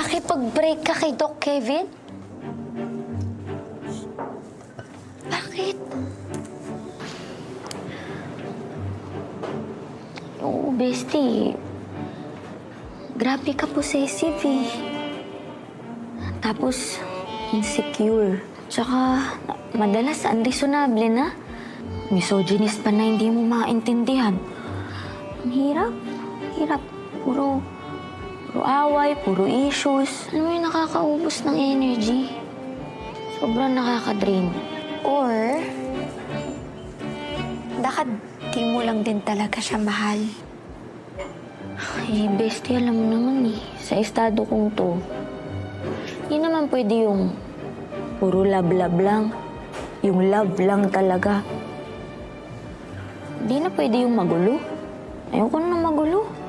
nakipag-break ka kay Doc Kevin? Bakit? Oo, bestie. Grabe ka possessive eh. Tapos, insecure. Tsaka, madalas unreasonable na. Misogynist pa na hindi mo maintindihan. Ang hirap. Hirap. Puro away, puro issues. Alam mo yung nakakaubos ng energy. Sobrang nakaka-drain. Or, baka di mo lang din talaga siya mahal. Eh, bestie, alam mo naman eh. Sa estado kong to, hindi naman pwede yung puro love-love lang. Yung love lang talaga. Hindi na pwede yung magulo. Ayoko na magulo.